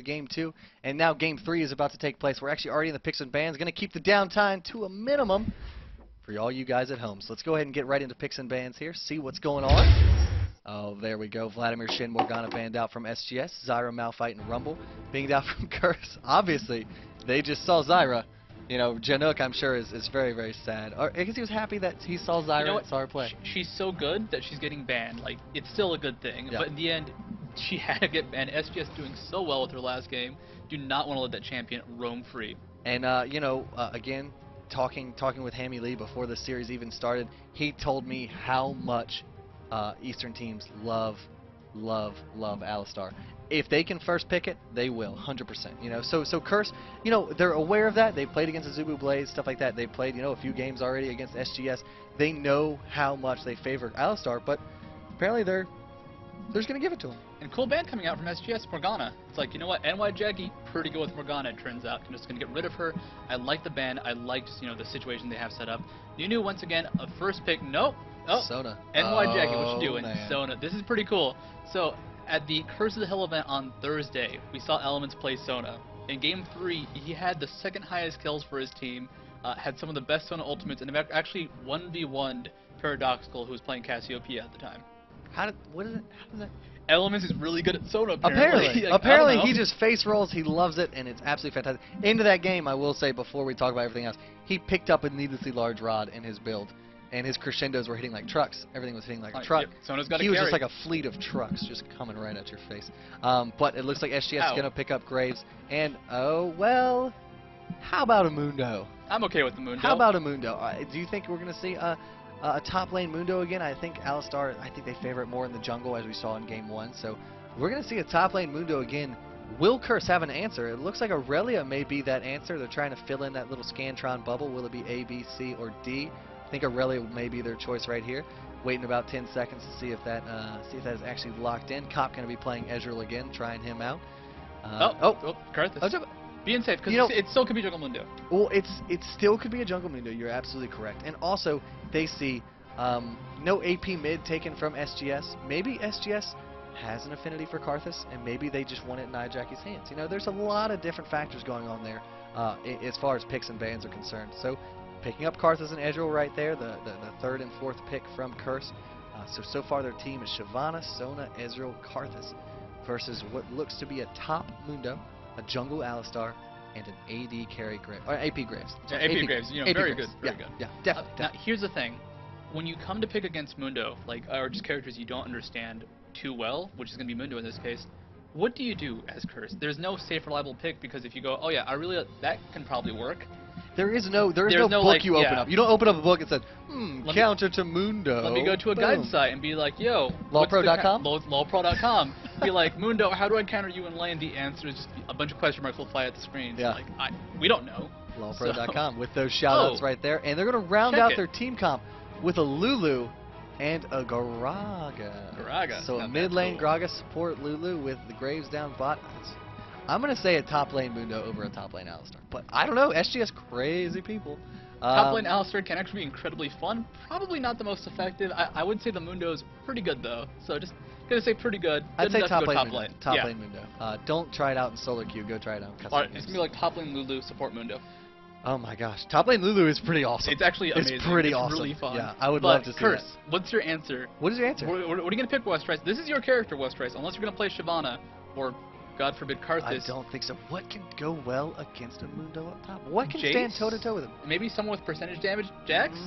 the game 2, and now game 3 is about to take place. We're actually already in the picks and bans. Going to keep the downtime to a minimum for all you guys at home. So let's go ahead and get right into picks and bans here, see what's going on. Oh, there we go. Vladimir Shin Morgana banned out from SGS. Zyra Malphite and Rumble being out from Curse. Obviously, they just saw Zyra. You know, Janook, I'm sure, is very, very sad. Or I guess he was happy that he saw Zyra and saw her play. She's so good that she's getting banned. Like, it's still a good thing. Yeah. But in the end, she had to get banned. SGS doing so well with her last game. Do not want to let that champion roam free. And, you know, again, talking with Hammy Lee before the series even started, he told me how much Eastern teams love Alistar. If they can first pick it, they will, 100%. You know, so Curse, you know, they're aware of that. They played against the Zubu Blaze, stuff like that. They played, you know, a few games already against SGS. They know how much they favor Alistar, but apparently they're just gonna give it to him. And cool ban coming out from SGS, Morgana. It's like, you know what, NY Jackie, pretty good with Morgana, it turns out. I'm just gonna get rid of her. I like the ban. I like just, you know, the situation they have set up. Nunu once again, a first pick. Nope. Oh, Sona. NY Jackie, what you doing? Man. Sona. This is pretty cool. So, at the Curse of the Hill event on Thursday, we saw Elements play Sona. In Game 3, he had the second highest kills for his team, had some of the best Sona ultimates, and actually 1v1'd Paradoxical, who was playing Cassiopeia at the time. What is it? How does that? Elements is really good at Sona, apparently. Like, apparently he just face rolls, he loves it, and it's absolutely fantastic. Into that game, I will say, before we talk about everything else, he picked up a needlessly large rod in his build. And his crescendos were hitting like trucks. Everything was hitting like a truck. Yep. Sona's got he was just like a fleet of trucks just coming right at your face. But it looks like SGS is going to pick up Graves. And, oh, well, how about a Mundo? I'm okay with the Mundo. How about a Mundo? Do you think we're going to see a top lane Mundo again? I think Alistar, I think they favor it more in the jungle as we saw in Game 1. So we're going to see a top lane Mundo again. Will Curse have an answer? It looks like Aurelia may be that answer. They're trying to fill in that little Scantron bubble. Will it be A, B, C, or D? I think Aurelia may be their choice right here. Waiting about 10 seconds to see if that is actually locked in. Cop going to be playing Ezreal again, trying him out. Karthus. Being safe, because it still could be Jungle Mundo. Well, it still could be a Jungle Mundo. You're absolutely correct. And also, they see no AP mid taken from SGS. Maybe SGS has an affinity for Karthus, and maybe they just want it in Jackie's hands. You know, there's a lot of different factors going on there as far as picks and bans are concerned. So, picking up Karthus and Ezreal right there, the third and fourth pick from Curse. So far their team is Shyvana, Sona, Ezreal, Karthus versus what looks to be a top Mundo, a jungle Alistar, and an AD carry Graves. Or AP Graves. Yeah, AP Graves, you know, very Graves. good, very good. Yeah, definitely. Now, here's the thing. When you come to pick against Mundo, like, or just characters you don't understand too well, which is going to be Mundo in this case, what do you do as Curse? There's no safe, reliable pick because if you go, oh yeah, that can probably work. There is no book like, you open up. You don't open up a book and say, counter to Mundo. Let me go to a guide site and be like, yo, lolpro.com? lolpro.com. Be like, Mundo, how do I counter you in lane? The answer is just a bunch of question marks will fly at the screen. Yeah. Like, we don't know. lolpro.com with those shoutouts right there. And they're going to round out their team comp with a Lulu and a Graga. So a mid lane Graga support Lulu with the Graves down bot. I'm going to say a top lane Mundo over a top lane Alistar. But I don't know. SGS crazy people. Top lane Alistar can actually be incredibly fun. Probably not the most effective. I would say the Mundo's pretty good, though. So just going to say pretty good. I'd say top lane Mundo. Top lane Mundo. Don't try it out in solo queue. Go try it out in custom. Alright, it's going to be like top lane Lulu, support Mundo. Oh my gosh. Top lane Lulu is pretty awesome. It's actually amazing. It's pretty awesome. Really fun. Yeah, I would love to see Curse, that. What's your answer? What is your answer? What are you going to pick, Westrice? This is your character, Westrice, unless you're going to play Shyvana or, God forbid, Karthus. I don't think so. What can go well against a Mundo up top? What can Jace? stand toe-to-toe with him? Maybe someone with percentage damage? Jax?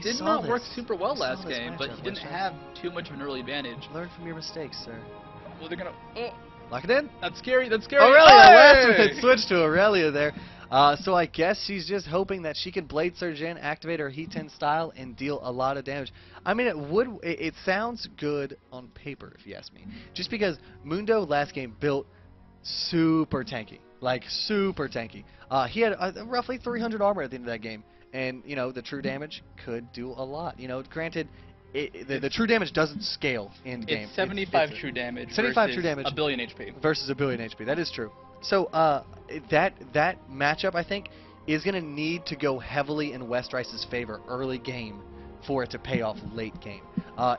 Did not work super well last game, but he didn't have too much of an early advantage. Learn from your mistakes, sir. Well, they're going to... Lock it in. That's scary. That's scary. Aurelia! Hey! Last minute switch to Aurelia there. So I guess she's just hoping that she can Blade Surge in, activate her Heat 10 style, and deal a lot of damage. I mean, it sounds good on paper, if you ask me. Just because Mundo last game built super tanky. Like, super tanky. He had roughly 300 armor at the end of that game. And, you know, the true damage could do a lot. You know, granted, the true damage doesn't scale in game. It's 75 true damage 75 true damage a billion HP. Versus a billion HP. That is true. So that matchup, I think, is going to need to go heavily in Westrice's favor early game for it to pay off late game.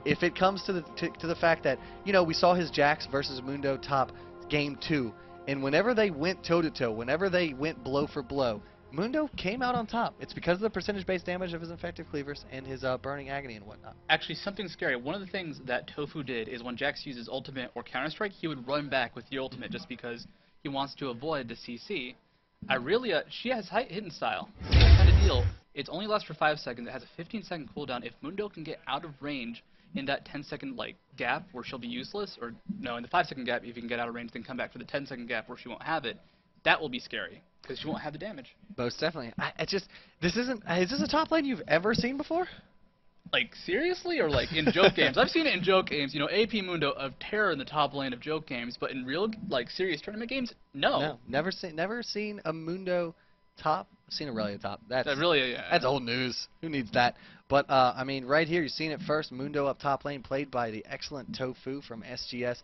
If it comes to the fact that, you know, we saw his Jax versus Mundo top game 2, And whenever they went toe-to-toe, whenever they went blow for blow, Mundo came out on top. It's because of the percentage-based damage of his Infective Cleavers and his Burning Agony and whatnot. Actually, something scary. One of the things that Tofu did is when Jax uses ultimate or Counter-Strike, he would run back with the ultimate just because he wants to avoid the CC. Irelia, she has high hidden style. Same kind of deal. It's only lasts for 5 seconds. It has a 15-second cooldown. If Mundo can get out of range in that 10-second gap where she'll be useless, or no, in the 5-second gap, if you can get out of range, then come back for the 10-second gap where she won't have it, that will be scary because she won't have the damage. Most definitely. This isn't. Is this a top lane you've ever seen before? Like, seriously? Or, like, in joke games? I've seen it in joke games. You know, AP Mundo of terror in the top lane of joke games, but in real, like, serious tournament games, no. No, never seen a Mundo top. I've seen Aurelia top. That's yeah. That's old news. Who needs that? But, I mean, right here, you've seen it first. Mundo up top lane, played by the excellent Tofu from SGS.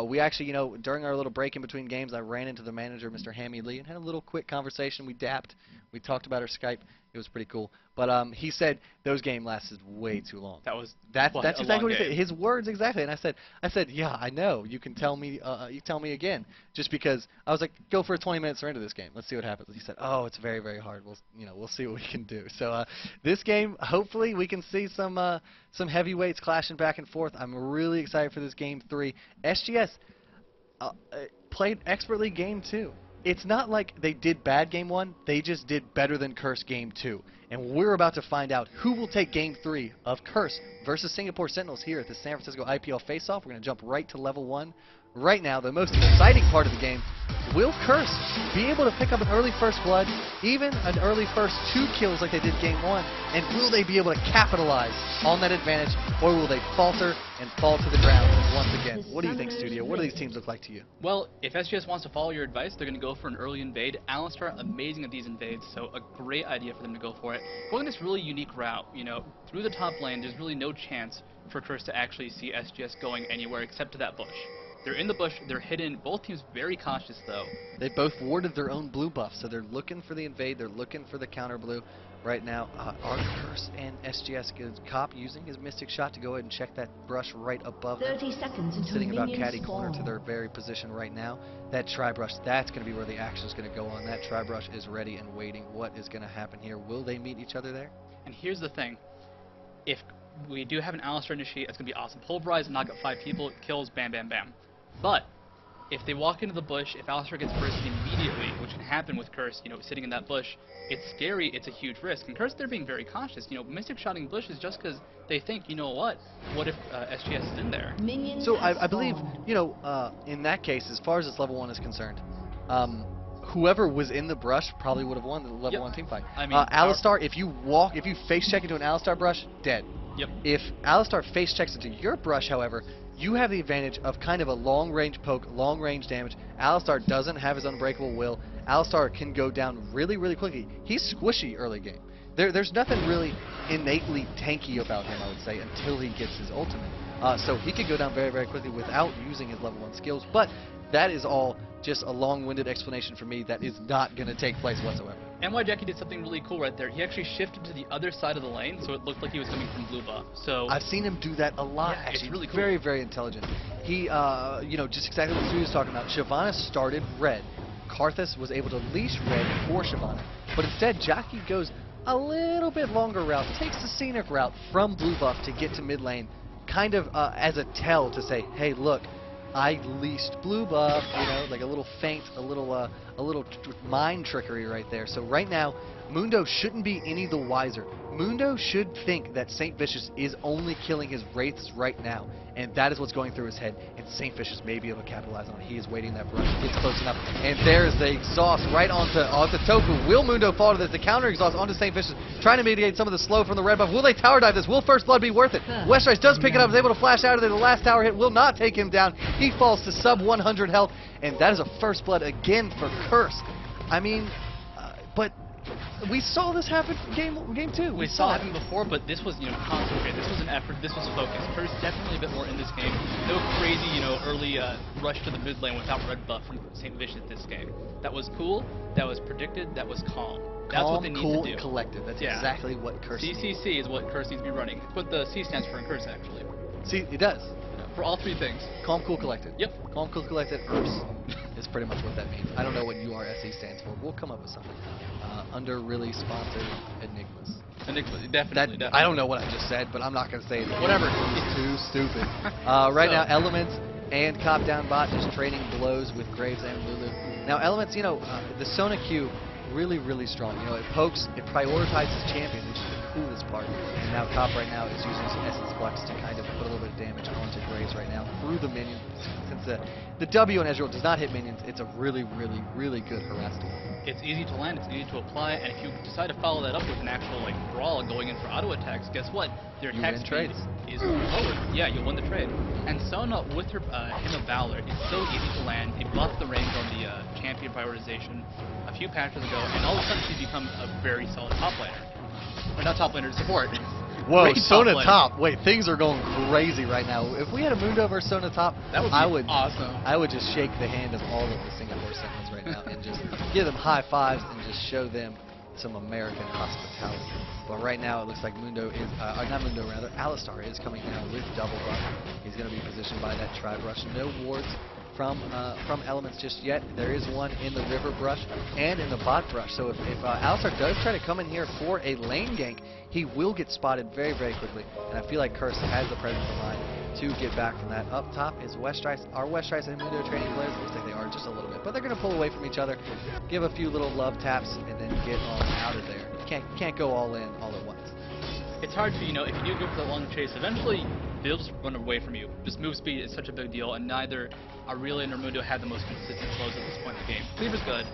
We actually, you know, during our little break in between games, I ran into the manager, Mr. Hammy Lee, and had a little quick conversation. We dapped. We talked about our Skype. It was pretty cool. But he said those game lasted way too long. That's exactly what he said. His words exactly. And I said, yeah, I know. You can tell me. You tell me again. Just because I was like, go for a 20-minute surrender this game. Let's see what happens. He said, oh, it's very, very hard. We'll see what we can do. So this game, hopefully, we can see some heavyweights clashing back and forth. I'm really excited for this game 3. SGS played expertly game 2. It's not like they did bad game 1, they just did better than Curse game 2. And we're about to find out who will take game 3 of Curse versus Singapore Sentinels here at the San Francisco IPL face-off. We're going to jump right to level 1. Right now, the most exciting part of the game, will Curse be able to pick up an early first blood, even an early first 2 kills like they did game 1, and will they be able to capitalize on that advantage, or will they falter and fall to the ground once again? What do you think, Studio? What do these teams look like to you? Well, if SGS wants to follow your advice, they're going to go for an early invade. Alistar, amazing at these invades, so a great idea for them to go for it. Going this really unique route, you know, through the top lane, there's really no chance for Curse to actually see SGS going anywhere except to that bush. They're in the bush, they're hidden. Both teams very cautious, though. They both warded their own blue buff, so they're looking for the invade, they're looking for the counter blue. Right now, are Curse and SGS good? Cop using his Mystic Shot to go ahead and check that brush right above 30 seconds until sitting about minions catty corner to spawn. their very position right now. That Tri-Brush, that's going to be where the action is going to go on. That Tri-Brush is ready and waiting. What is going to happen here? Will they meet each other there? And here's the thing. If we do have an Alistar initiate, that's going to be awesome. Pulverize, knock out 5 people, kills, bam, bam, bam. But if they walk into the bush, if Alistar gets bursted immediately, which can happen with Curse, you know, sitting in that bush, it's scary, it's a huge risk. And Curse, they're being very cautious. You know, Mystic Shotting bushes just because they think, you know what if SGS is in there? Minions So have I believe, spawned. you know, in that case, as far as this level 1 is concerned, whoever was in the brush probably would have won the level 1 team fight. I mean, Alistar, if you face check into an Alistar brush, dead. Yep. If Alistar face checks into your brush, however, you have the advantage of kind of a long-range poke, long-range damage. Alistar doesn't have his Unbreakable Will. Alistar can go down really, really quickly. He's squishy early game. There's nothing really innately tanky about him, I would say, until he gets his ultimate. So he could go down very, very quickly without using his level 1 skills. But that is all just a long-winded explanation for me that is not going to take place whatsoever. NY Jackie did something really cool right there. He actually shifted to the other side of the lane, so it looked like he was coming from blue buff. So I've seen him do that a lot, yeah, actually. it's really cool. Very, very intelligent. He, you know, just exactly what Stu was talking about. Shyvana started red. Karthus was able to leash red for Shyvana. But instead, Jackie goes a little bit longer route, takes the scenic route from blue buff to get to mid lane, kind of as a tell to say, hey, look, I leased blue buff, you know, like a little feint, a little mind trickery right there. So right now, Mundo shouldn't be any the wiser. Mundo should think that St. Vicious is only killing his wraiths right now, and that is what's going through his head, and St. Vicious may be able to capitalize on it. He is waiting that brush, gets close enough, and there's the exhaust right onto Tofu. Will Mundo fall to this? The counter exhaust onto St. Vicious, trying to mitigate some of the slow from the red buff. Will they tower dive this? Will First Blood be worth it? Westrise does pick it up, is able to flash out of there. The last tower hit will not take him down. He falls to sub 100 health, and that is a First Blood again for Curse. I mean, but we saw this happen game 2. We saw it happen before, but this was, you know, concentrated. This was an effort. This was focused. Curse definitely a bit more in this game. No crazy, you know, early rush to the mid lane without red buff from St. Vicious this game. That was cool. That was predicted. That was calm. That's what they need cool, to do. And collected. That's yeah. exactly what Curse needs. CCC is what Curse needs to be running. It's what the C stands for in Curse, actually. See, it does. For all 3 things. Calm, cool, collected. Yep. Calm, cool, collected, herbs. is pretty much what that means. I don't know what URSE stands for. We'll come up with something. Under really sponsored enigmas. Definitely. I don't know what I just said, but I'm not going to say it. Whatever. It's too stupid. Right now, Elements and Cop Down Bot just trading blows with Graves and Lulu. Now, Elements, you know, the Sona Q, really strong. You know, it pokes, it prioritizes champions, which is the coolest part. And now Cop right now is using some Essence Flux to kind of put a little bit of damage onto Graves right now through the minion. Since the W on Ezreal does not hit minions, it's a really good harass tool. It's easy to land, it's easy to apply, and if you decide to follow that up with an actual like brawl going in for auto attacks, guess what? Your attack speed is lower. Yeah, you'll win the trade. And Sona with her Hymn of Valor is so easy to land. He buffed the range on the champion prioritization a few patches ago, and all of a sudden she's become a very solid top laner. Or not top laner, support. Whoa, Great Sona top. top. Wait, things are going crazy right now. If we had a Mundo versus Sona top, That would be awesome. I would just shake the hand of all of the Singapore Sentinels right now and just give them high fives and just show them some American hospitality. But right now it looks like Mundo is, not Mundo rather, Alistar is coming down with double buff. He's going to be positioned by that Tribe Rush. No wards from Elements just yet. There is one in the River Brush and in the Bot Brush. So if Alistar does try to come in here for a lane gank, he will get spotted very quickly. And I feel like Curse has the presence of mind to get back from that. Up top is Westrice. Are Westrice and Mundo trading players? Looks like they are just a little bit. But they're going to pull away from each other, give a few little love taps, and then get on out of there. You can't go all in all at once. It's hard to, you know, if you do go for the long chase, eventually they'll just run away from you. Just move speed is such a big deal, and neither Aurelia nor Mundo have the most consistent flows at this point in the game. Cleaver's good.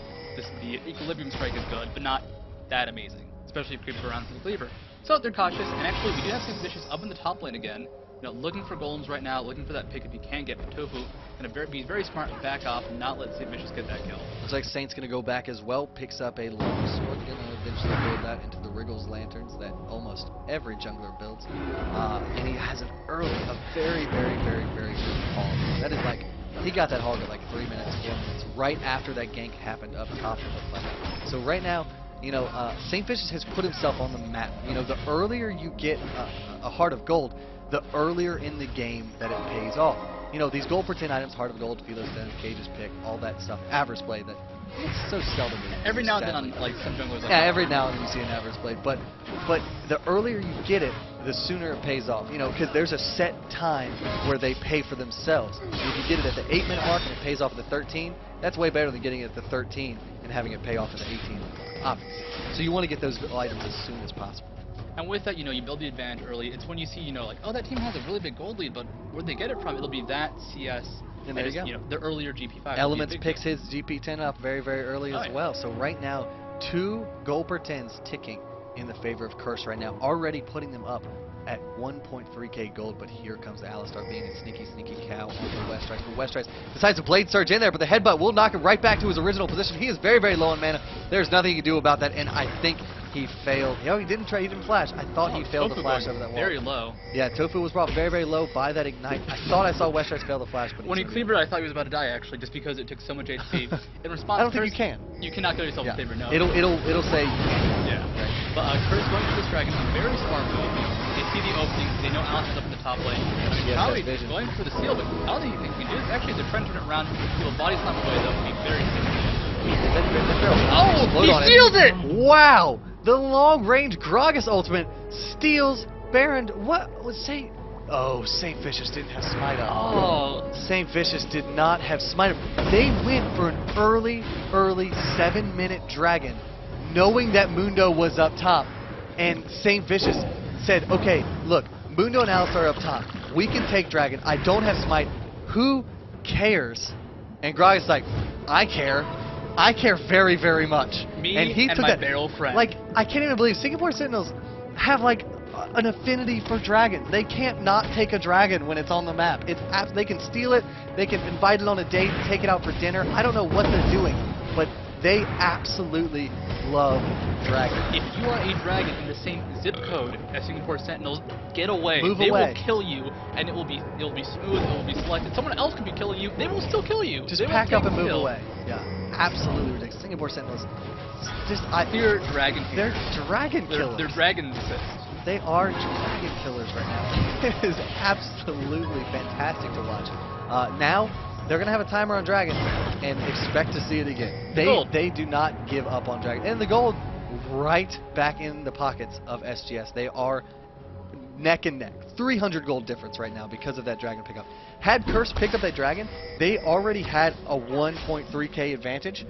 The Equilibrium Strike is good, but not that amazing, especially if Creeps around for the Cleaver. So they're cautious, and actually we do have St. Vicious up in the top lane again. You know, looking for golems right now, looking for that pick if he can get, but Tofu gonna be very smart, back off, and not let St. Vicious get that kill. Looks like Saint's gonna go back as well, picks up a long sword, gonna eventually build that into the Wriggles Lanterns that almost every jungler builds. And he has a very good hog. That is like, he got that hog at like 3 minutes, 4 minutes, right after that gank happened up top of the fight. So right now, you know, St. Vicious has put himself on the map. You know, the earlier you get a Heart of Gold, the earlier in the game that it pays off. You know, these gold per 10 items, Heart of Gold, Philo's Den, Cage's Pick, all that stuff, Avers Play, that it's so seldom. Every now and then on like some junglers. Yeah, every now and then you see an Avers Play, but the earlier you get it, the sooner it pays off. You know, because there's a set time where they pay for themselves. If you get it at the 8-minute mark and it pays off at the 13, that's way better than getting it at the 13 and having it pay off at the 18, obviously. So you want to get those items as soon as possible. And with that, you know, you build the advantage early. It's when you see, you know, like, oh, that team has a really big gold lead, but where'd they get it from? It'll be that CS. And there you go. You know, the earlier GP5. Elements picks his GP10 up very early as well. So right now, 2 gold per 10s ticking in the favor of Curse right now, already putting them up at 1.3k gold, but here comes Alistar being a sneaky cow on the Westrice. But Westrice decides to Blade Surge in there, but the headbutt will knock him right back to his original position. He is very low on mana. There's nothing he can do about that, and I think he failed. You know, he didn't flash. I thought he failed the flash over that wall. Very low. Yeah, Tofu was brought very low by that Ignite. I thought I saw Westrice fail the flash, but when he cleavered, I thought he was about to die, actually, just because it took so much HP. In response, I don't think you can. You cannot kill yourself with cleaver, no. It'll say you can. Yeah. Right. But Curse going for this dragon, very smart move. They see the opening, they know Alistar's up in the top lane. Howie going for the seal, but I don't think he can do it. Actually, they're trying to turn it around. He'll body slam away, though, would be very significant. Oh, he sealed it! Wow! The long-range Gragas ultimate steals Baron. What was Saint? Oh, Saint Vicious didn't have Smite up. Oh. Saint Vicious did not have Smite up. They went for an early 7-minute dragon, knowing that Mundo was up top, and Saint Vicious said, okay, look, Mundo and Alistar are up top. We can take dragon. I don't have Smite. Who cares? And Gragas like, I care. I care very much. Me and he took my that, barrel friend. Like, I can't even believe Singapore Sentinels have like an affinity for dragons. They can't not take a dragon when it's on the map. They can steal it. They can invite it on a date, take it out for dinner. I don't know what they're doing, but they absolutely love dragons. If you are a dragon in the same zip code as Singapore Sentinels, get away. Move they away. Will kill you, and it will be smooth. It will be selected. Someone else could be killing you. They will still kill you. Just pack up and move away. Yeah, absolutely ridiculous. Singapore Sentinels, they're dragon killers. They're dragon killers. They're dragon assist. They are dragon killers right now. It is absolutely fantastic to watch. Now, they're going to have a timer on Dragon and expect to see it again. They do not give up on Dragon. And the gold right back in the pockets of SGS. They are neck and neck. 300 gold difference right now because of that Dragon pickup. Had Curse picked up that Dragon, they already had a 1.3k advantage.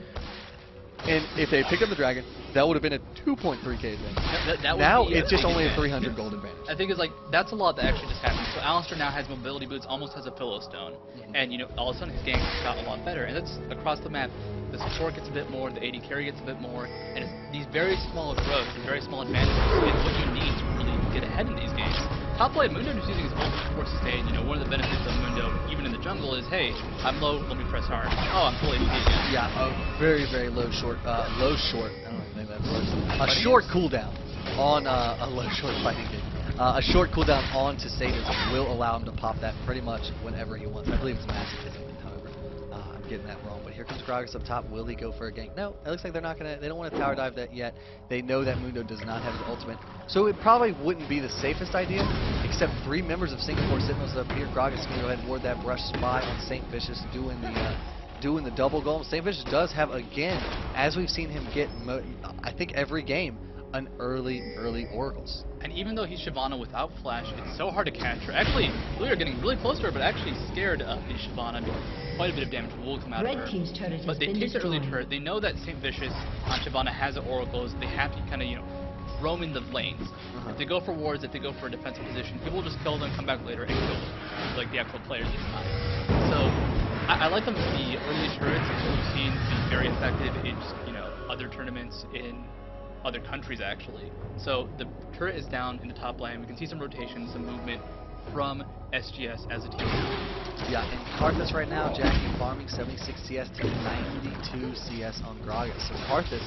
And if they picked up the Dragon, that would have been a 2.3k advantage. Now it's just only a 300 gold advantage. I think it's like, that's a lot that actually just happened. So Alistair now has mobility boots, almost has a pillow stone. And, you know, all of a sudden his game got a lot better. And that's across the map. The support gets a bit more, the AD carry gets a bit more. And it's these very small growths, these very small advantages is what you need to really get ahead in these games. Top lane, Mundo is using his ultimate for sustain. You know, one of the benefits of Mundo, even in the jungle, is, hey, I'm low, let me press hard. Oh, I'm fully AD again. Yeah, a very, very low short, I don't think that works. A short cooldown on a low short fighting game. A short cooldown on to Satanism will allow him to pop that pretty much whenever he wants. I believe it's masochism, however. I'm getting that wrong. But here comes Gragas up top. Will he go for a gank? No, it looks like they're not gonna. They don't want to tower dive that yet. They know that Mundo does not have his ultimate, so it probably wouldn't be the safest idea. Except 3 members of Singapore Sentinels up here. Gragas is gonna go ahead and ward that brush spy on Saint Vicious, doing the double golem. Saint Vicious does have, again, as we've seen him get, I think every game, an early oracles. And even though he's Shyvana without flash, it's so hard to catch her. Actually, we are getting really close to her, but actually scared of the Shyvana. Quite a bit of damage will come out of her. Team's turret has But they been take the early destroyed. turret. They know that St. Vicious on Shyvana has oracles. They have to kind of, you know, roam in the lanes. If they go for wards, if they go for a defensive position, people will just kill them, come back later, and kill them, like the actual players this time. So I like them. The early turrets, as we've seen, be very effective in, you know, other tournaments in other countries actually. So the turret is down in the top lane. We can see some rotation, some movement from SGS as a team. Yeah, and Karthus right now, Jackie farming 76 CS to 92 CS on Gragas. So Karthus,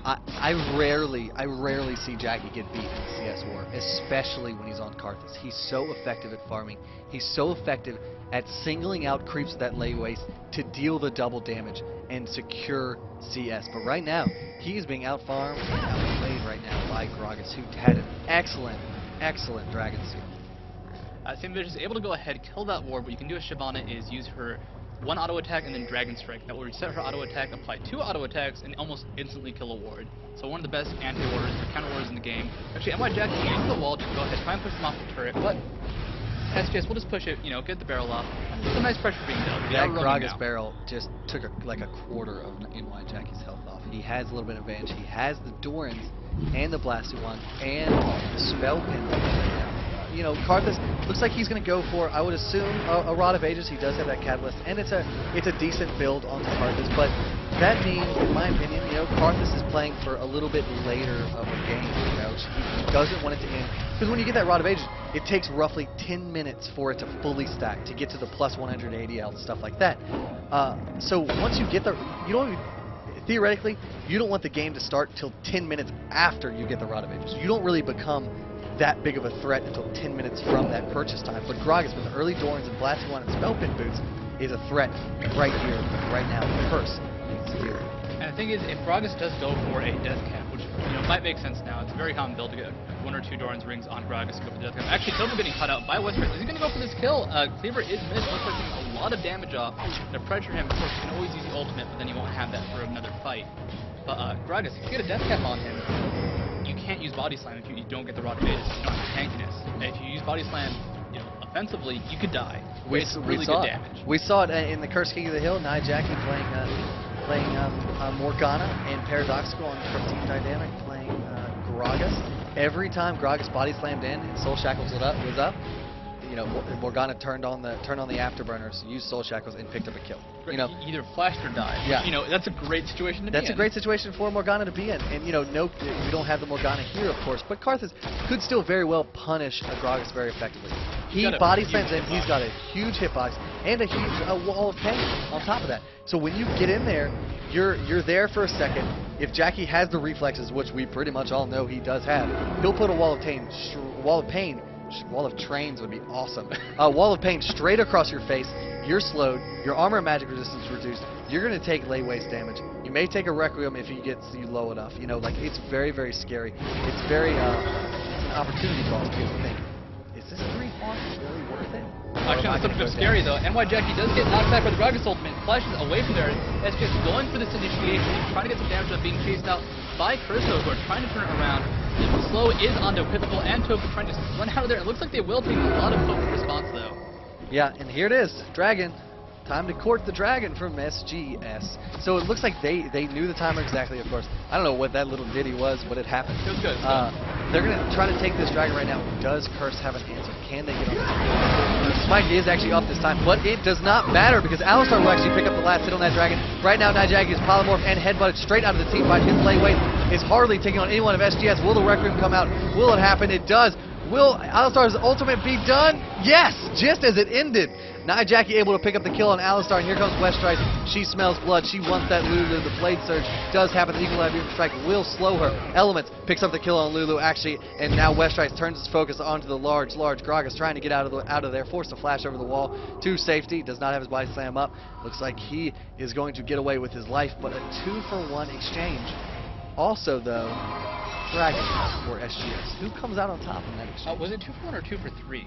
I rarely see Jackie get beat in the CS war, especially when he's on Karthus. He's so effective at farming. He's so effective at singling out creeps with that lay waste to deal the double damage and secure CS. But right now, he is being out-farmed and outplayed right now by Gragas, who had an excellent Dragon Seal. St. Vicious is able to go ahead, kill that ward. What you can do with Shyvana is use her 1 auto attack and then Dragon Strike. That will reset her auto attack, apply 2 auto attacks, and almost instantly kill a ward. So one of the best anti-warders or counter-warders in the game. Actually, NY Jackie can use the wall to go ahead, try and push them off the turret, but SGS will just push it, you know, get the barrel off. Some nice pressure being dealt. That Gragas barrel just took like a quarter of NY Jackie's health off. He has a little bit of advantage. He has the Dorans and the Blastoise and the Spell Pin. You know, Karthus looks like he's going to go for, I would assume, a Rod of Ages. He does have that Catalyst, and it's a decent build onto Karthus, but that means, in my opinion, you know, Karthus is playing for a little bit later of a game. You know, he doesn't want it to end, because when you get that Rod of Ages, it takes roughly 10 minutes for it to fully stack, to get to the plus 180 health, stuff like that. So once you get the, you don't even, theoretically, you don't want the game to start till 10 minutes after you get the Rod of Ages. You don't really become that big of a threat until 10 minutes from that purchase time. But Gragas, with the early Dorans and Blastoise and Spellpin boots, is a threat right here, right now. Curse is here. And the thing is, if Gragas does go for a death cap, which, you know, might make sense now, it's a very common build to get 1 or 2 Doran's rings on Gragas to go for the death cap. Actually, Tomo getting cut out by Westbrook. Is he going to go for this kill? Cleaver is missed. Westbrook getting a lot of damage off to pressure him. Of course, you can always use the ultimate, but then you won't have that for another fight. But Gragas, if you get a death cap on him, you can't use Body Slam if you don't get the Rod of Ages. You don't have tankiness. And if you use Body Slam, you know, offensively, you could die. It's really good damage. We saw it in the Curse King of the Hill. Nia Jackie playing Morgana, and Paradoxical from Team Dynamic playing Gragas. Every time Gragas Body Slammed in and Soul Shackles was up, you know, Morgana turned on the afterburners, used Soul Shackles, and picked up a kill. Right, you know, either flashed or died. Yeah. You know, that's a great situation to be in. That's a great situation for Morgana to be in. And, you know, no, we don't have the Morgana here, of course, but Karthus could still very well punish a Gragas very effectively. He body slams in, he's got a huge hitbox and a huge wall of pain on top of that. So when you get in there, you're there for a second. If Jackie has the reflexes, which we pretty much all know he does have, he'll put a wall of pain, wall of trains would be awesome. Wall of pain straight across your face. You're slowed. Your armor and magic resistance reduced. You're going to take lay waste damage. You may take a Requiem if he gets you low enough. You know, like, it's very, very scary. It's very, it's an opportunity cost. You have to think, is this 3 farms really worth it? Actually, that's something scary though. NY Jackie does get knocked back by the Gragas ultimate, flashes away from there. SGS going for this initiation, trying to get some damage without being chased out by Curso, who are trying to turn it around. Slow is onto Pivotal and Tofu trying to run out of there. It looks like they will take a lot of potent response though. Yeah, and here it is, Dragon. Time to court the Dragon from SGS. So it looks like they knew the timer exactly, of course. I don't know what that little ditty was, but it happened. It was good. They're going to try to take this Dragon right now. Does Curse have an answer? Can they get on the Spike is actually up this time, but it does not matter because Alistar will actually pick up the last hit on that Dragon. Right now, Nijagi is polymorph and headbutted straight out of the team fight. His play weight is hardly taking on anyone of SGS. Will the Requiem come out? Will it happen? It does. Will Alistar's ultimate be done? Yes! Just as it ended. Nijaki able to pick up the kill on Alistar, and here comes Weststrice. She smells blood. She wants that Lulu. The Blade Surge does happen. The Eagle Eye Strike will slow her. Elements picks up the kill on Lulu, actually, and now Weststrice turns his focus onto the large Gragas, trying to get out of there, forced to flash over the wall to safety. Does not have his body slam up. Looks like he is going to get away with his life, but a 2-for-1 exchange. Also, though, Dragon for SGS. Who comes out on top in that exchange? Was it 2 for 1 or 2 for 3?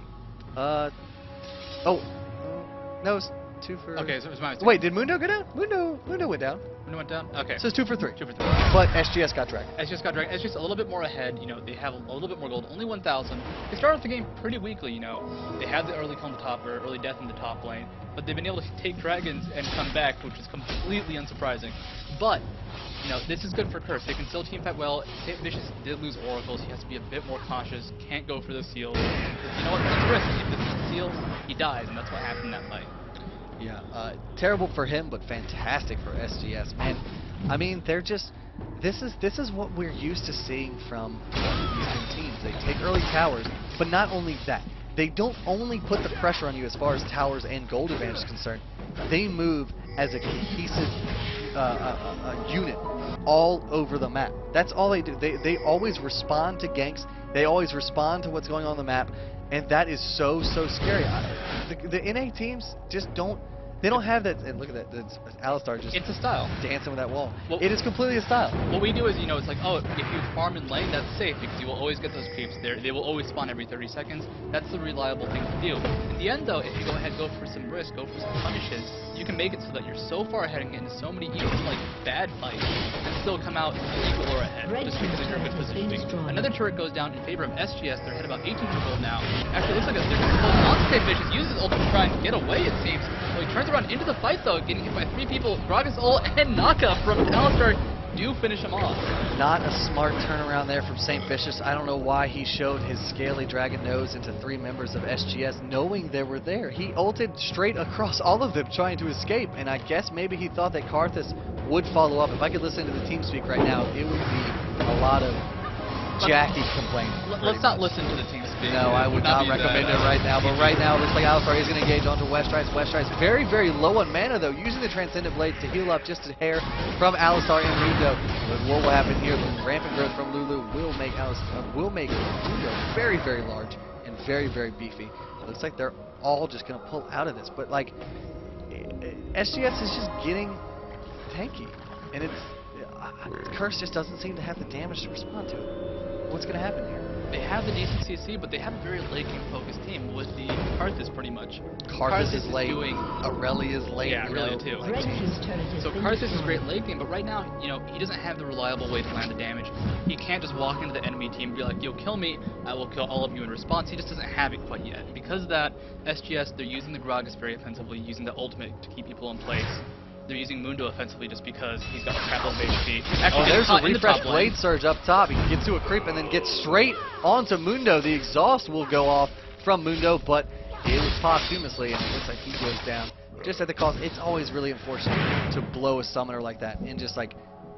No, it's 2 for... Okay, so it was my mistake. Wait, did Mundo go down? Mundo went down. Mundo went down? Okay. So it's 2 for 3. 2 for 3. But SGS got Dragon. SGS got Dragon. SGS a little bit more ahead. You know, they have a little bit more gold. Only 1,000. They started off the game pretty weakly, you know. They had the early kill in the top, or early death in the top lane. But they've been able to take Dragons and come back, which is completely unsurprising. But, you know, this is good for Curse. They can still team fight well. Vicious did lose Oracles. He has to be a bit more cautious. Can't go for the seals. You know what? It's a risk. If this is seals, he dies, and that's what happened in that fight. Yeah, terrible for him, but fantastic for SGS, man. I mean, they're just... This is what we're used to seeing from Eastern teams. They take early towers, but not only that. They don't only put the pressure on you as far as towers and gold advantage is concerned. They move as a cohesive unit all over the map. That's all they do. They always respond to ganks. They always respond to what's going on the map, and that is so scary. The NA teams just don't. They don't have that. And look at that. It's Alistar just. It's a style. Dancing with that wall. Well, it is completely a style. What we do is, you know, it's like, oh, if you farm in lane, that's safe because you will always get those creeps there. They will always spawn every 30 seconds. That's the reliable thing to do. In the end, though, if you go ahead, go for some risk, go for some punishes, you can make it so that you're so far ahead and get into so many even like bad fights and still come out equal or ahead just because you're in good positioning. Another turret goes down in favor of SGS. They're ahead about 18 gold now. Actually, it looks like they're going to close on to save Vicious. Uses ultimate to try and get away, it seems. Well, he turns around into the fight, though, getting hit by 3 people. Gragas ult and Naka from Alistar do finish him off. Not a smart turnaround there from St. Vicious. I don't know why he showed his scaly dragon nose into 3 members of SGS knowing they were there. He ulted straight across all of them trying to escape, and I guess maybe he thought that Karthus would follow up. If I could listen to the team speak right now, it would be a lot of Jackie complaining. Let's not listen to the team speak. No, I would not recommend it right now. But right now, it looks like Alistar is going to engage onto Weststrice. Weststrice very low on mana, though, using the Transcendent Blades to heal up just a hair from Alistar and Mundo. But what will happen here? The rampant growth from Lulu will make Mundo very large and very beefy. It looks like they're all just going to pull out of this. But, like, SGS is just getting tanky. And it's... Curse just doesn't seem to have the damage to respond to it. What's going to happen here? They have the decent CC, but they have a very late game focused team with the Karthus pretty much. Karthus is late. Aurelia is late. Yeah, Aurelia too. So Karthus is great late game, but right now, you know, he doesn't have the reliable way to land the damage. He can't just walk into the enemy team and be like, yo, kill me, I will kill all of you in response. He just doesn't have it quite yet. Because of that, SGS, they're using the Gragas very offensively, using the ultimate to keep people in place. They're using Mundo offensively just because he's got a crap load of HP. Actually, there's a refresh Blade Surge up top. He gets to a creep and then gets straight onto Mundo. The exhaust will go off from Mundo, but it was posthumously, and it looks like he goes down just at the cost. It's always really unfortunate to blow a summoner like that and just like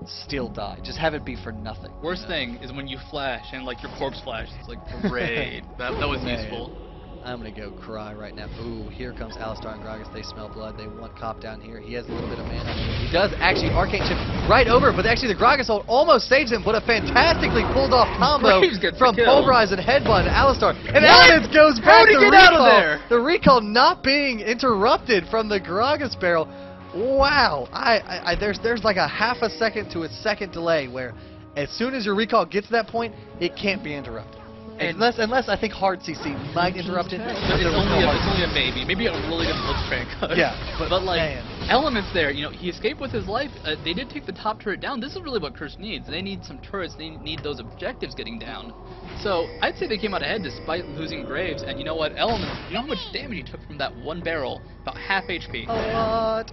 still die. Just have it be for nothing. Worst thing is when you flash and like your corpse flash. It's like great. that was useful. I'm going to go cry right now. Ooh, here comes Alistar and Gragas. They smell blood. They want Cop down here. He has a little bit of mana. He does actually Arcane Chip right over, but actually the Gragas ult almost saves him, but a fantastically pulled off combo from Pulverize and Headbutt and Alistar. And Elements goes back to recall. Out of there? The recall not being interrupted from the Gragas barrel. Wow. There's like a half a second to a second delay where as soon as your recall gets to that point, it can't be interrupted. And Unless I think hard CC might interrupt it. but but it's there was no hard only a CC. maybe. Maybe a really good blitzcrank. Yeah, but like man. elements there. You know, he escaped with his life. They did take the top turret down. This is really what Curse needs. They need some turrets. They need those objectives getting down. So I'd say they came out ahead despite losing Graves. And you know what, Elements? You know how much damage he took from that one barrel? About half HP. A lot.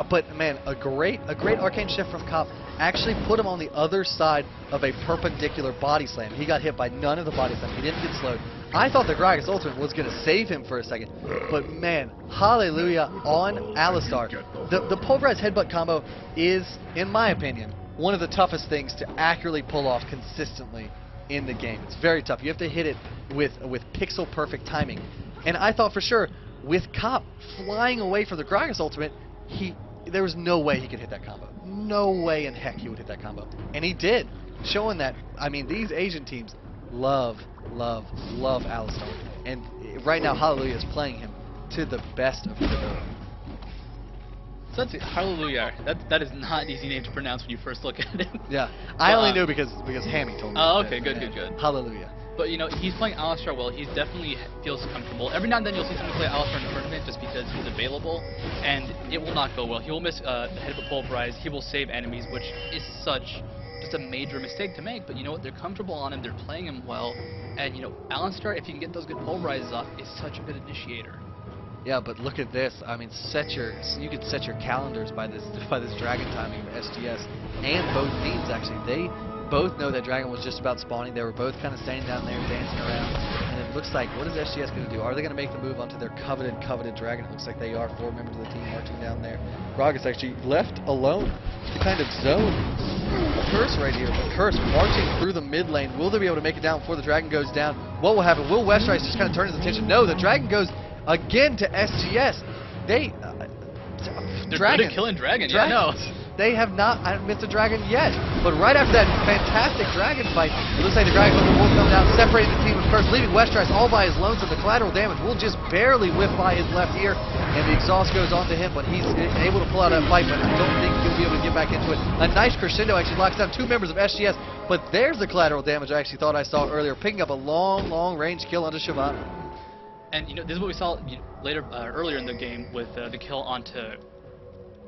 But man, a great arcane shift from Cop actually put him on the other side of a perpendicular body slam. He got hit by none of the body slam. He didn't get slowed. I thought the Gragas ultimate was going to save him for a second, but man, hallelujah on Alistar. The pulverized headbutt combo is, in my opinion, one of the toughest things to accurately pull off consistently in the game. It's very tough. You have to hit it with pixel perfect timing. And I thought for sure, with Cop flying away from the Gragas ultimate, there was no way he could hit that combo. No way in heck he would hit that combo. And he did, showing that, I mean, these Asian teams love Alistar. And right now, Hallelujah is playing him to the best of his ability. So that's it. Hallelujah. That is not an easy name to pronounce when you first look at it. Yeah, I only knew because Hammy told me. Oh, okay, good. Hallelujah. But you know, he's playing Alistar well. He definitely feels comfortable. Every now and then you'll see someone play Alistar in a tournament just because he's available, and it will not go well. He will miss the headbutt pulverize. He will save enemies, which is just a major mistake to make. But you know what? They're comfortable on him. They're playing him well, and you know, Alistar, if you can get those good pulverizes off, is such a good initiator. Yeah, but look at this. I mean, you could set your calendars by this dragon timing of SGS and both teams actually. They both know that dragon was just about spawning. They were both kind of standing down there dancing around, and it looks like, what is SGS going to do? Are they going to make the move onto their coveted dragon? It looks like they are. 4 members of the team marching down there. Gragas actually left alone to kind of zone Curse right here, but Curse marching through the mid lane. Will they be able to make it down before the dragon goes down? What will happen? Will Westrice just kind of turn his attention? No, the dragon goes again to SGS. They're good at killing dragon. Yeah, no. They have not missed a dragon yet. But right after that fantastic dragon fight, it looks like the dragon will come down, separating the team with Curse, leaving Westrice all by his lonesome. The collateral damage will just barely whip by his left ear, and the exhaust goes onto him, but he's able to pull out that fight, but I don't think he'll be able to get back into it. A nice crescendo actually locks down 2 members of SGS, but there's the collateral damage I actually thought I saw earlier, picking up a long range kill onto Shyvana. And you know, this is what we saw earlier in the game with the kill onto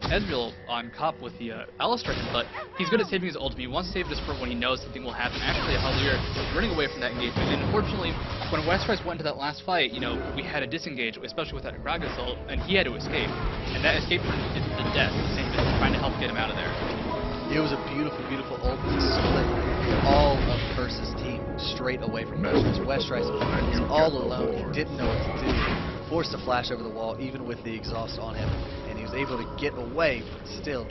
Ezreal on Cop with the Alistar, but he's good at saving his ultimate. He wants to save this for when he knows something will happen. Actually, Hallelujah running away from that engagement. And unfortunately, when Westrice went into that last fight, you know, we had a disengage, especially with that Gragas ult, and he had to escape. And that escape is the death. Sentinels trying to help get him out of there. It was a beautiful ult to split all of Curse's team straight away from Westrice. Westrice was all alone. He didn't know what to do. Forced to flash over the wall, even with the exhaust on him, and he was able to get away, but still,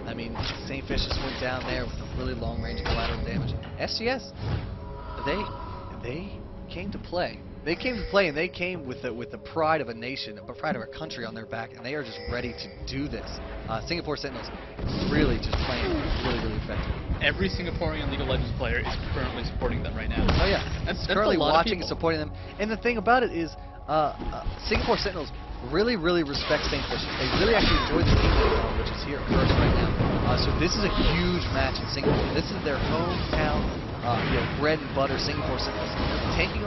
I mean, St. Fish just went down there with a really long range collateral damage. SGS, they came to play. They came to play, and they came with the pride of a nation, the pride of a country on their back, and they are just ready to do this. Singapore Sentinels really just playing really effectively. Every Singaporean League of Legends player is currently supporting them right now. Oh yeah, that's currently a lot watching and supporting them. And the thing about it is, Singapore Sentinels really respect St. Fish. They really actually enjoy the team they're on, which is here at Curse right now. So this is a huge match in Singapore. This is their hometown, bread and butter Singapore Sentinels taking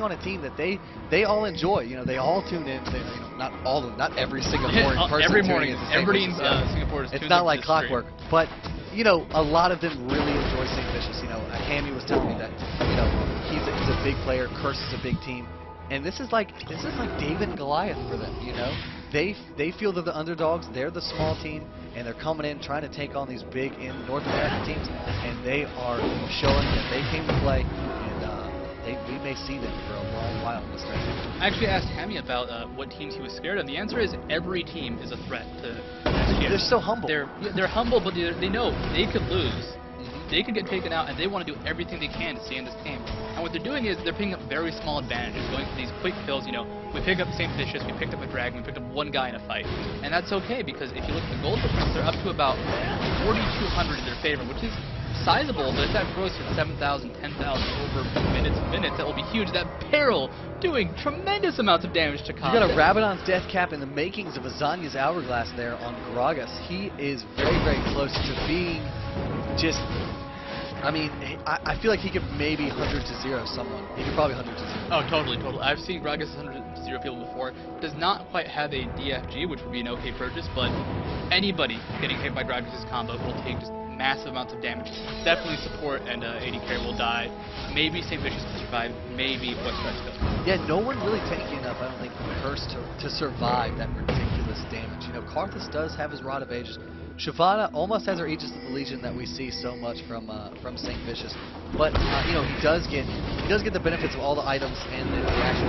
on a team that they all enjoy. You know, they all tune in. They, you know, not every Singaporean person every morning. Everybody in Singapore is. It's not like clockwork, but you know, a lot of them really enjoy St. Fish's. You know, Hammy was telling me that, you know, he's a big player. Curse is a big team. And this is like David and Goliath for them, you know. They feel they're the underdogs. They're the small team, and they're coming in trying to take on these big North American teams, and they are showing that they came to play, and we may see them for a long while in this tournament. I actually asked Hammy about what teams he was scared of. The answer is every team is a threat to SGS. They're so humble. They're humble, but they know they could lose. They could get taken out, and they want to do everything they can to stay in this game. And what they're doing is they're picking up very small advantages, going for these quick kills. You know, we picked up St. Vicious, we picked up a dragon, we picked up one guy in a fight, and that's okay because if you look at the gold difference, they're up to about 4,200 in their favor, which is sizable. But if that grows to 7,000, 10,000 over minutes and minutes, that will be huge. That Peril doing tremendous amounts of damage to Kaz. You got a Rabadon's Death Cap in the makings of Azanya's Hourglass there on Gragas. He is very close to being just I mean, I feel like he could maybe 100 to 0 someone. He could probably 100 to 0. Oh, totally. I've seen Gragas 100 to 0 people before. Does not quite have a DFG, which would be an okay purchase, but anybody getting hit by Gragas' combo will take just massive amounts of damage. Definitely support and AD carry will die. Maybe St. Vicious will survive. Maybe West Rice does. Yeah, no one really tanking enough, I don't think, Curse to survive that ridiculous damage. You know, Karthus does have his Rod of Ages. Shyvana almost has her Aegis of the Legion that we see so much from St. Vicious, but you know, he does get the benefits of all the items and the actual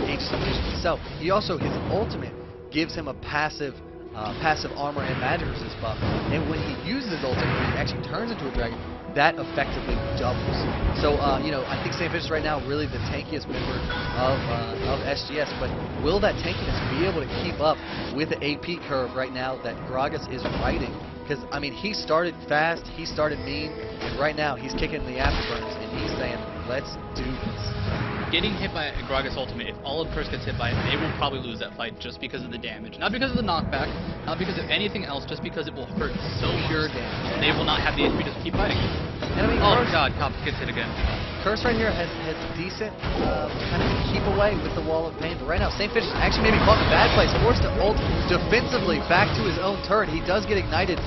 Aegis of the Legion itself. He also, his ultimate gives him a passive armor and magic resist buff, and when he uses his ultimate, when he actually turns into a dragon, that effectively doubles. So you know, I think St. Vicious right now really the tankiest member of SGS, but will that tankiness be able to keep up with the AP curve right now that Gragas is riding? Because I mean, he started fast, he started mean, and right now he's kicking the afterburners and he's saying, let's do this. Getting hit by a Gragas ultimate, if all of Curse gets hit by it, they will probably lose that fight just because of the damage. Not because of the knockback, not because of anything else, just because it will hurt so pure much. damage. They will not have the HP to keep fighting. And I mean, oh Curse, god, Cop gets hit again. Curse right here has decent kind of keep away with the Wall of Pain, but right now St. Vicious actually maybe caught in a bad place, forced to ult defensively back to his own turret. He does get ignited.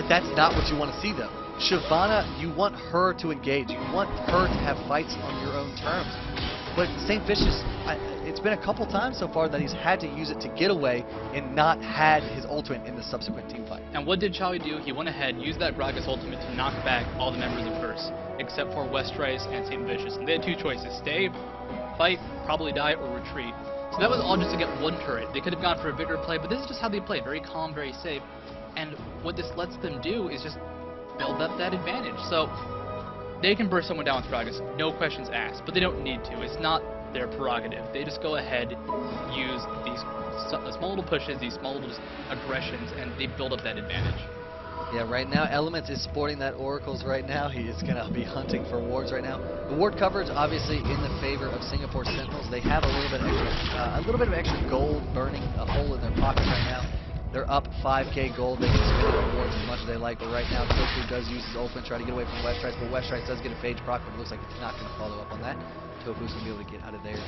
That's not what you want to see though. Shyvana, you want her to engage. You want her to have fights on your own terms. But St. Vicious, it's been a couple times so far that he's had to use it to get away and not had his ultimate in the subsequent team fight. And what did Chowie do? He went ahead, used that Gragas ultimate to knock back all the members of Curse, except for West Rice and St. Vicious. And they had two choices: stay, fight, probably die, or retreat. So that was all just to get one turret. They could have gone for a bigger play, but this is just how they play. Very calm, very safe. And what this lets them do is just build up that advantage. So they can burst someone down with Gragas, no questions asked, but they don't need to. It's not their prerogative. They just go ahead, use these small little pushes, these small little aggressions, and they build up that advantage. Yeah, right now Elements is sporting that Oracles right now. He is going to be hunting for wards right now. The ward coverage obviously in the favor of Singapore Sentinels. They have a little bit of extra gold burning a hole in their pocket right now. They're up 5k gold. They can spend it on wards as much as they like, but right now Tofu does use his ultimate to try to get away from West Rice, but West Rice does get a phage proc, but it looks like it's not going to follow up on that. Tofu's going to be able to get out of there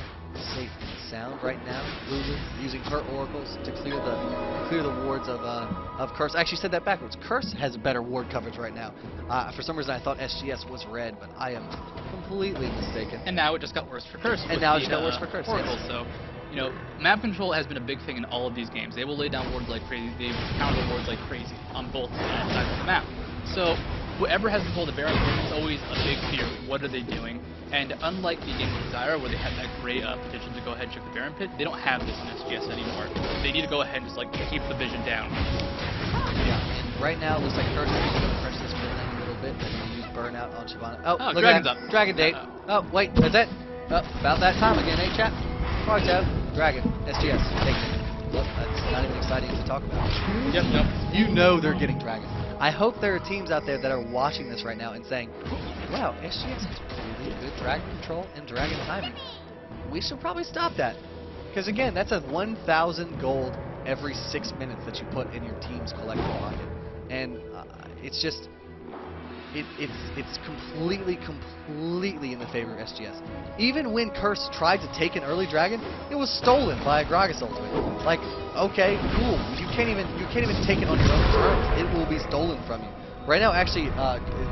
safe and sound right now. Lulu using her oracles to clear the wards of Curse. I actually said that backwards. Curse has better ward coverage right now. For some reason I thought SGS was red, but I am completely mistaken. And now it just got worse for Curse. And now it just got worse for Curse. Oracles, yes. So, you know, map control has been a big thing in all of these games. They will lay down wards like crazy. They counter wards like crazy on both sides of the map. So whoever has control of the Baron, it's always a big fear. What are they doing? And unlike the game with Zyra, where they had that great petition to go ahead and check the Baron pit, they don't have this in SGS anymore. They need to go ahead and just like keep the vision down. Yeah, and right now it looks like Curse is going to press this burnout a little bit. They're going to use burnout on Shyvana. Oh, look Dragon's at that. up. Dragon date. Oh, wait, is that? About that time again, eh, chat? Alright, Tab. Dragon. SGS. Taking it. Look, that's not even exciting to talk about. Yep, nope. You know they're getting Dragon. I hope there are teams out there that are watching this right now and saying, wow, SGS has really good Dragon control and Dragon timing. We should probably stop that. Because again, that's a 1,000 gold every 6 minutes that you put in your team's collective pocket. And it's just... It's completely in the favor of SGS. Even when Curse tried to take an early dragon, it was stolen by a Gragas ultimate. Like, okay, cool. You can't even take it on your own terms. It will be stolen from you. Right now, actually,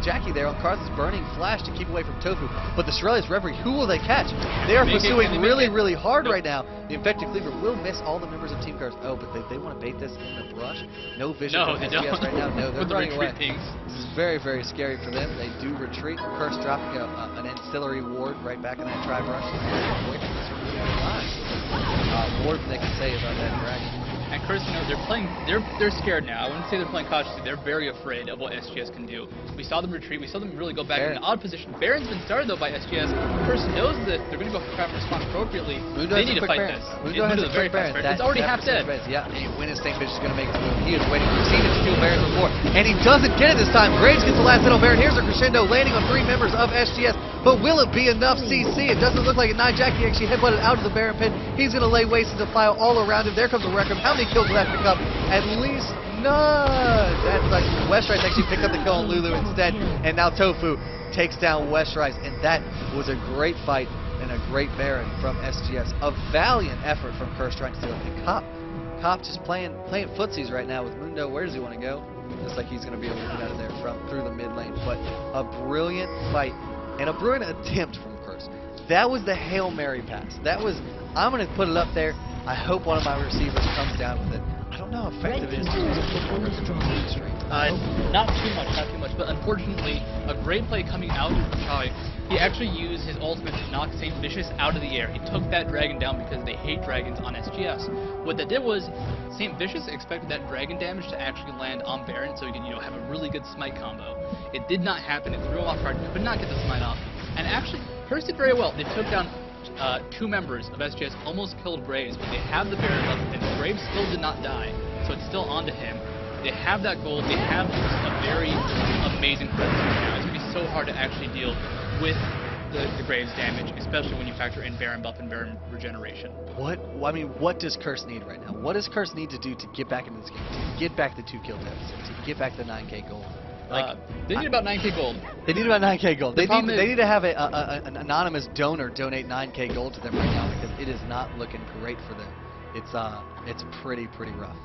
Jackie there on Karthus is burning Flash to keep away from Tofu. But the Shurelya's Reverie, who will they catch? They are pursuing really hard right now. The Infected Cleaver will miss all the members of Team Curse. Oh, but they want to bait this in the brush. No vision from SGS right now. No, they're running away. This is very scary for them. They do retreat. Curse dropping an ancillary ward right back in that tri-brush. Away from this really ward they can say about that dragon. And Curse, you know, they're scared now. I wouldn't say they're playing cautiously. They're very afraid of what SGS can do. We saw them retreat. We saw them really go back in an odd position. Baron's been started, though, by SGS. Curse knows that they're going to go try and respond appropriately. They need to fight this. It's already half dead. Yeah, and when is St. Vicious is going to make his move? He is waiting. We've seen him steal Baron before, and he doesn't get it this time. Graves gets the last hit on Baron. Here's a crescendo landing on 3 members of SGS, but will it be enough CC? It doesn't look like it. Jackie actually headbutted out of the Baron pit. He's going to lay waste to file all around him. There comes a Reckham. How many kills will that pick up? At least none. That's like West Rice actually picked up the kill on Lulu instead, and now Tofu takes down West Rise, and that was a great fight and a great Baron from SGS. A valiant effort from Curse trying to steal it. And Cop just playing footsies right now with Mundo. Where does he want to go? Looks like he's going to be able to get out of there through the mid lane. But a brilliant fight and a brilliant attempt from Curse. That was the Hail Mary pass. That was, I'm going to put it up there. I hope one of my receivers comes down with it. I don't know how effective it is to use it from straight. Not too much, but unfortunately, a great play coming out from Chai. He actually used his ultimate to knock St. Vicious out of the air. He took that dragon down because they hate dragons on SGS. What that did was, St. Vicious expected that dragon damage to actually land on Baron so he could, have a really good smite combo. It did not happen. It threw him off guard. He could not get the smite off. And actually, Curse did very well. They took down 2 members of SGS, almost killed Graves, but they have the Baron up, and Graves still did not die, so it's still onto him. They have that gold. They have just a very amazing presence right now. It's going to be so hard to actually deal with the Graves damage, especially when you factor in Baron buff and Baron regeneration. What does Curse need right now? What does Curse need to do to get back into this game, to get back the 2 kill deficit, to get back the 9k gold? They need about 9k gold. They need about 9k gold. They need to have an anonymous donor donate 9k gold to them right now, because it is not looking great for them. It's pretty rough.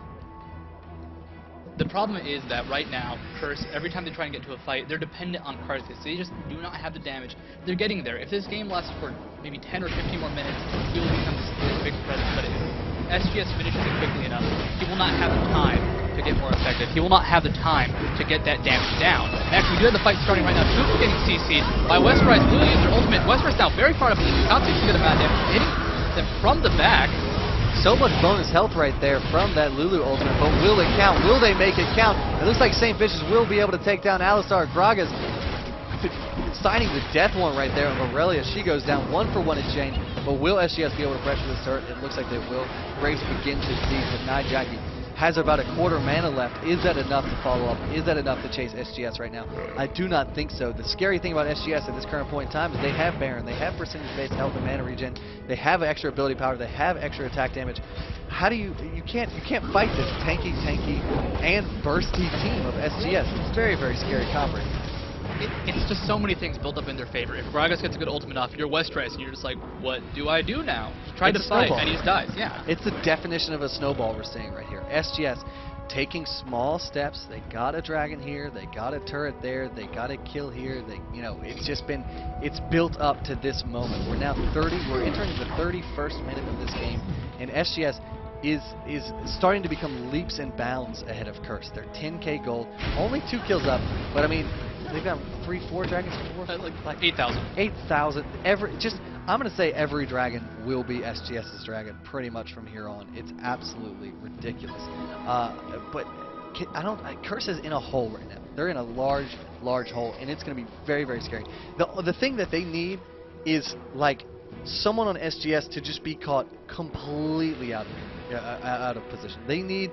The problem is that right now, Curse, every time they try and get into a fight, they're dependent on Karthus. They just do not have the damage. They're getting there. If this game lasts for maybe 10 or 15 more minutes, he will become this big presence. But if SGS finishes it quickly enough, he will not have the time to get more effective. He will not have the time to get that damage down. And actually, we do have the fight starting right now. Tuca getting CC'd by West Rise. Lulu is their ultimate. West Rise now very far up in the top 6 to get a amount of damage, hitting them from the back. So much bonus health right there from that Lulu ultimate, but will it count? Will they make it count? It looks like St. Vicious will be able to take down Alistar. Gragas signing the death warrant right there of Aurelia. She goes down 1-for-1 exchange, but will SGS be able to pressure this turret? It looks like they will. Graves begins his siege, but now Jackie has about a quarter mana left. Is that enough to follow up? Is that enough to chase SGS right now? I do not think so. The scary thing about SGS at this current point in time is they have Baron, they have percentage-based health and mana regen, they have extra ability power, they have extra attack damage. How do you can't fight this tanky and bursty team of SGS. It's very scary comp right now. It's just so many things built up in their favor. If Gragas gets a good ultimate off, you're West Rise, and you're just like, what do I do now? Try to fight, and he just dies. Yeah. It's the definition of a snowball we're seeing right here. SGS taking small steps. They got a dragon here, they got a turret there, they got a kill here. It's built up to this moment. We're now we're entering the 31st minute of this game, and SGS is starting to become leaps and bounds ahead of Curse. They're 10k gold, only 2 kills up, but I mean, they've got 3-4 dragons before? Like 8,000. 8,000. I'm going to say every dragon will be SGS's dragon pretty much from here on. It's absolutely ridiculous. But Curse is in a hole right now. They're in a large hole, and it's going to be very scary. The thing that they need is like someone on SGS to just be caught completely out of position. They need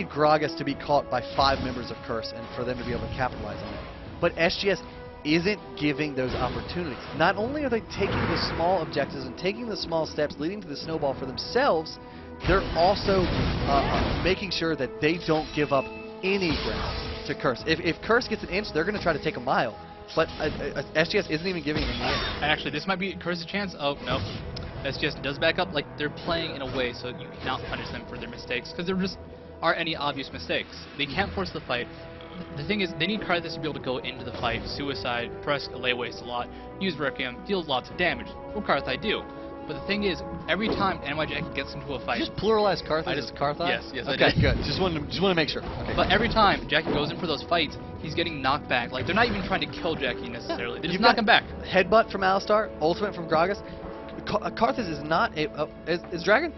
Gragas to be caught by 5 members of Curse and for them to be able to capitalize on it. But SGS isn't giving those opportunities. Not only are they taking the small objectives and taking the small steps leading to the snowball for themselves, they're also making sure that they don't give up any ground to Curse. If Curse gets an inch, they're going to try to take a mile. But SGS isn't even giving them the inch. Actually, this might be Curse's chance. Oh, no. SGS does back up. Like, they're playing in a way so you cannot punish them for their mistakes, because there just aren't any obvious mistakes. They can't force the fight. The thing is, they need Karthus to be able to go into the fight, suicide, press lay waste a lot, use Requiem, deals lots of damage. What Karthai do? But the thing is, every time NY Jackie gets into a fight... Did you just pluralize Karthus as Karthai? Yes, okay, I did. Good. Just want to make sure. Okay. But every time Jackie goes in for those fights, he's getting knocked back. Like, they're not even trying to kill Jackie necessarily. They just knock him back. Headbutt from Alistar, ultimate from Gragas. Karthus is not a... is Dragon?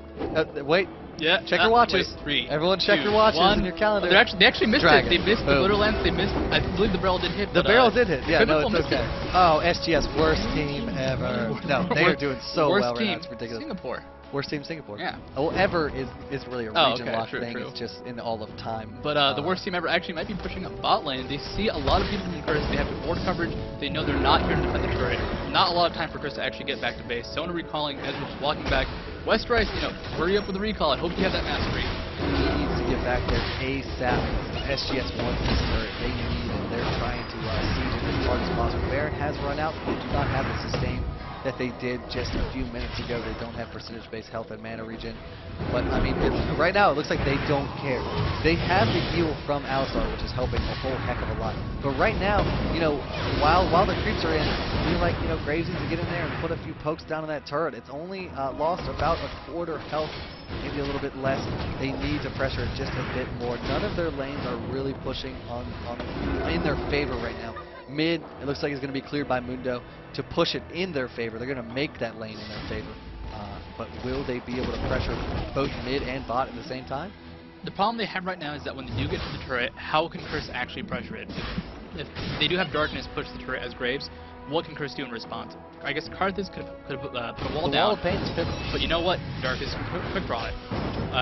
Wait. Yeah. Check your watches. Wait, 3, Everyone check 2, your watches 1. in your calendar. They actually missed Dragon. it. They missed the lunar lens. They missed... I believe the barrel did hit. The barrel did hit. Yeah, no, it's okay. It. Oh, SGS, worst team ever. No, they are doing so well right now. It's ridiculous. Singapore. Worst team Singapore. Yeah. Well, ever is really a region-locked thing. True. It's just in all of time. But the worst team ever actually might be pushing up bot lane. They see a lot of people from Curse. They have good board coverage. They know they're not here to defend the turret. Not a lot of time for Curse to actually get back to base. Sona recalling, Ezra just walking back. West Rise, hurry up with the recall. I hope you have that mastery. He needs to get back there ASAP. SGS wants this turret. They need it. They're trying to siege it as hard hard as possible. Baron has run out. They do not have the sustain that they did just a few minutes ago. They don't have percentage-based health and mana regen. But, I mean, right now it looks like they don't care. They have the heal from Alistar, which is helping a whole heck of a lot. But right now, you know, while the creeps are in, I feel like, you know, Graves needs to get in there and put a few pokes down on that turret. It's only lost about a quarter health, maybe a little bit less. They need to pressure it just a bit more. None of their lanes are really pushing in their favor right now. Mid, it looks like it's going to be cleared by Mundo to push it in their favor. They're going to make that lane in their favor. But will they be able to pressure both mid and bot at the same time? The problem they have right now is that when they do get to the turret, how can Curse actually pressure it? If they do have Darkness push the turret as Graves, what can Curse do in response? I guess Karthus could have put a wall down. Wall of Pain is pivotal. But you know what? Darkness can quick draw it.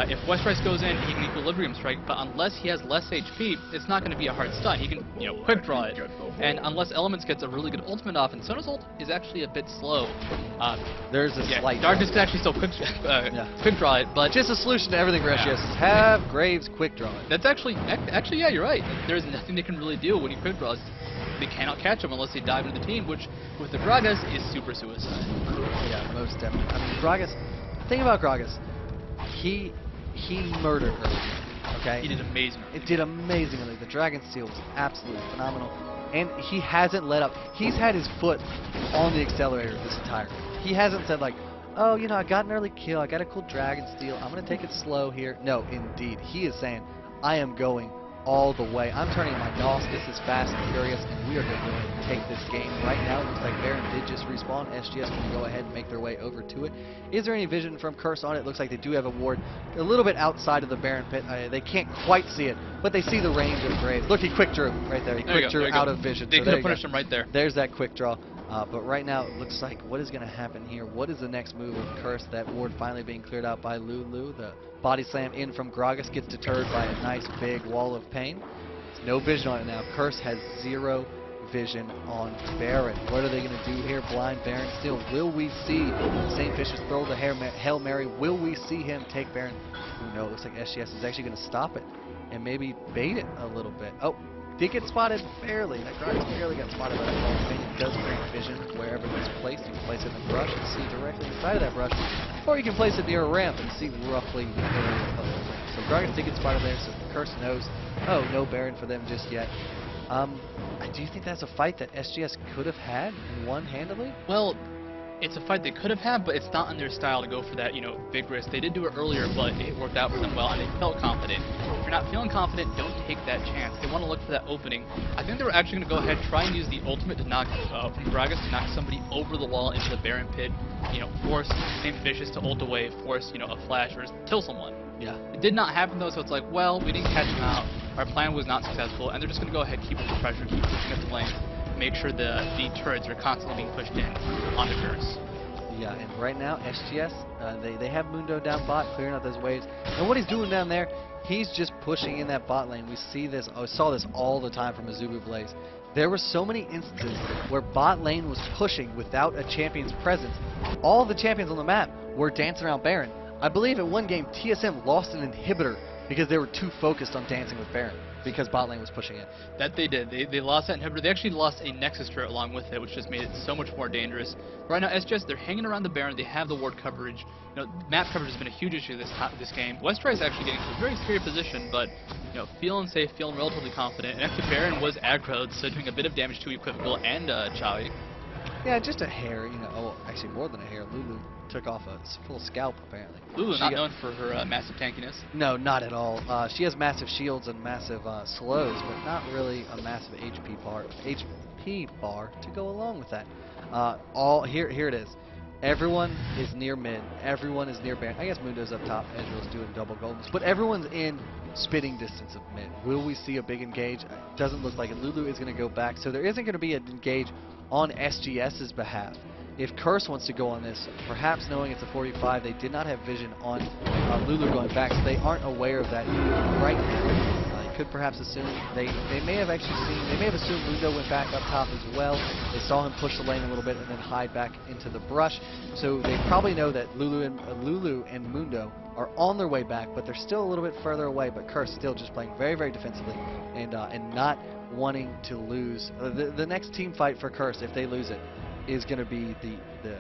If Westrice goes in, he can Equilibrium Strike, but unless he has less HP, it's not going to be a hard stun. He can, you know, quick draw it. And unless Elements gets a really good ultimate off, and Sona's ult is actually a bit slow. There's a slight Darkness can actually still quick draw it, but just a solution to everything Gresh is have Graves quick draw it. That's actually yeah, you're right. There's nothing they can really do when he quick draws. They cannot catch him unless they dive into the team, which with the Gragas is super suicide. Yeah, most definitely. I mean, Gragas. The thing about Gragas, he murdered early. Okay. He did amazing. It did amazingly. The Dragon Steel was absolutely phenomenal, and he hasn't let up. He's had his foot on the accelerator this entire game. He hasn't said like, oh, you know, I got an early kill. I got a cool Dragon Steel. I'm gonna take it slow here. No, indeed, he is saying, I am going all the way. I'm turning my NOS. This is fast and furious, and we are going to take this game right now. It looks like Baron did just respawn. SGS going to go ahead and make their way over to it. Is there any vision from Curse on it? Looks like they do have a ward a little bit outside of the Baron pit. They can't quite see it, but they see the range of Graves. Look, he quick drew right there. He quick drew out of vision. They could have punished him right there. There's that quick draw. But right now, it looks like what is going to happen here? What is the next move of Curse? That ward finally being cleared out by Lulu. The body slam in from Gragas gets deterred by a nice big wall of pain. No vision on it now. Curse has zero vision on Baron. What are they going to do here? Blind Baron still. Will we see St. Fish's throw the Hail Mary? Will we see him take Baron? Who knows? Looks like SGS is actually going to stop it and maybe bait it a little bit. Oh, did get spotted barely. That Gragas barely got spotted by the wall. It does grant vision wherever it's placed. You can place it in the brush and see directly inside of that brush, or you can place it near a ramp and see roughly the area of the ramp. So Gragas did get spotted there, so Curse knows. Oh, no Baron for them just yet. Do you think that's a fight that SGS could have had and won handily? Well, it's a fight they could have had, but it's not in their style to go for that, you know, big risk. They did do it earlier, but it worked out for them well, and they felt confident. If you're not feeling confident, don't take that chance. They want to look for that opening. I think they were actually going to go ahead and try and use the ultimate to knock, from Gragas to knock somebody over the wall into the Baron pit, you know, force St. Vicious to ult away, force, you know, a flash, or kill someone. Yeah. It did not happen though, so it's like, well, we didn't catch him out. Our plan was not successful, and they're just going to go ahead, keep up the pressure, keep pushing up the lane, make sure the turrets are constantly being pushed in on the Curse. Yeah, and right now, SGS, they have Mundo down bot, clearing out those waves. And what he's doing down there, he's just pushing in that bot lane. We see this, I saw this all the time from Azubu Blaze. There were so many instances where bot lane was pushing without a champion's presence. All the champions on the map were dancing around Baron. I believe in one game, TSM lost an inhibitor because they were too focused on dancing with Baron because bot lane was pushing it. That they did. They lost that inhibitor. They actually lost a Nexus turret along with it, which just made it so much more dangerous. Right now, SGS, they're hanging around the Baron. They have the ward coverage. You know, map coverage has been a huge issue this game. Westray is actually getting to a very scary position, but you know, feeling safe, feeling relatively confident. And actually, Baron was aggroed, so doing a bit of damage to Equivocal and Chawi. Yeah, just a hair, you know. Oh, actually, more than a hair. Lulu took off a full scalp, apparently. Lulu not known for her massive tankiness. No, not at all. She has massive shields and massive slows, but not really a massive HP bar to go along with that. Here it is. Everyone is near mid. Everyone is near Baron. I guess Mundo's up top. Ezreal's doing double goldens, but everyone's in spitting distance of mid. Will we see a big engage? Doesn't look like it. Lulu is going to go back, so there isn't going to be an engage on SGS's behalf. If Curse wants to go on this, perhaps knowing it's a 45, they did not have vision on Lulu going back, so they aren't aware of that right now. They could perhaps assume, they may have actually seen, they may have assumed Mundo went back up top as well. They saw him push the lane a little bit and then hide back into the brush. So they probably know that Lulu and Mundo are on their way back, but they're still a little bit further away, but Curse still just playing very, very defensively and not wanting to lose. The next team fight for Curse, if they lose it, is going to be the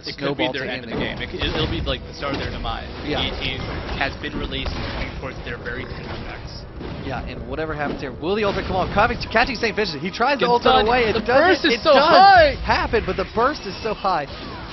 It could be snowball their to end of the game. It'll be like the start of their demise. Yeah. He has been released and heading towards their very climax. Yeah, and whatever happens here, will the ultimate come off? Catching St. Vicious, he tries to Gets ultimate done. away. The burst is so high. Happen, but the burst is so high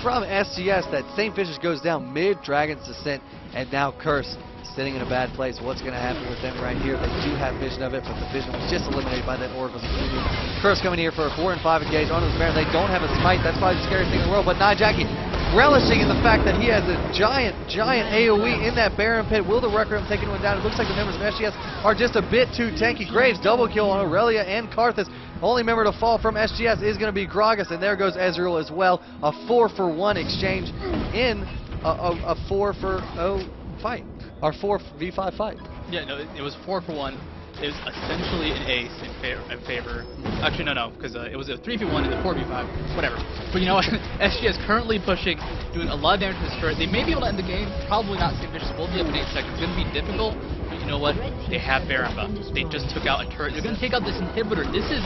from SGS that St. Vicious goes down mid Dragon's Descent, and now Curse sitting in a bad place. What's going to happen with them right here? They do have vision of it, but the vision was just eliminated by that Oracle's Experience. Curse coming here for a 4 and 5 engage onto the Baron. They don't have a smite. That's probably the scariest thing in the world. But Jackie relishing in the fact that he has a giant AoE in that Baron pit. Will the Requiem taking one down? It looks like the members of SGS are just a bit too tanky. Graves double kill on Aurelia and Karthus. Only member to fall from SGS is going to be Gragas, and there goes Ezreal as well. A 4-for-1 exchange in a 4-for-0 fight. Our 4v5 fight. Yeah, no, it was 4-for-1. It was essentially an ace in favor. Actually, no, because it was a 3v1 and a 4v5, whatever. But you know what? SGS currently pushing, doing a lot of damage to his turret. They may be able to end the game. Probably not. St. Vicious will be up in 8 seconds. It's going to be difficult. But you know what? They have Baron buff. They just took out a turret. They're going to take out this inhibitor. This is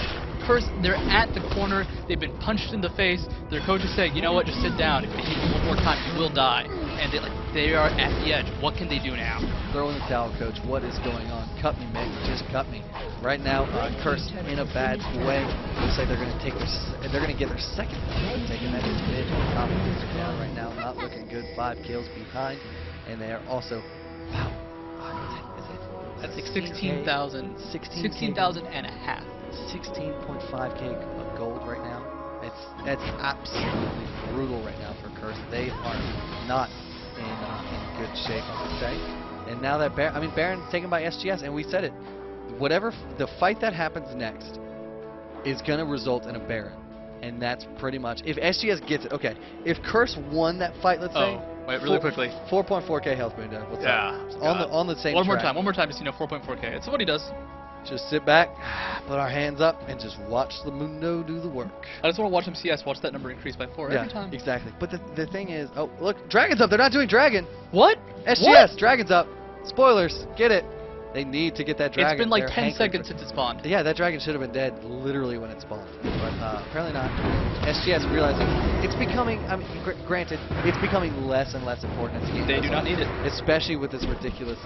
Curse. They're at the corner. They've been punched in the face. Their coach is saying, you know what? Just sit down. If they hit you one more time, you will die. And they are at the edge. What can they do now? Throw in the towel, coach. What is going on? Cut me, man. Just cut me. Right now, Curse in a bad way. Looks like they're going to take they're going to get their second win. Taking that mid confidence down right now. Not looking good. 5 kills behind, and they are also That's like 16,000 and a half. 16.5k of gold right now. That's absolutely brutal right now for Curse. They are not in good shape, I would say. And now that Baron's taken by SGS, and we said it. Whatever the fight that happens next is going to result in a Baron, and that's pretty much if SGS gets it. Okay, if Curse won that fight, let's say. Wait, really quickly. 4.4k health boon. What's that? On the same. One more time. Just 4.4k. It's what he does. Just sit back, put our hands up, and just watch the Mundo do the work. I just want to watch him CS. Watch that number increase by 4 every time. Exactly. But the thing is, oh look, Dragon's up. They're not doing Dragon. What? SGS. What? Dragon's up. Spoilers. Get it. They need to get that Dragon. It's been like 10 seconds since it spawned. Yeah, that Dragon should have been dead literally when it spawned. But apparently not. SGS realizing it's becoming, granted, it's becoming less and less important as the game They do not need it. Especially with this ridiculous,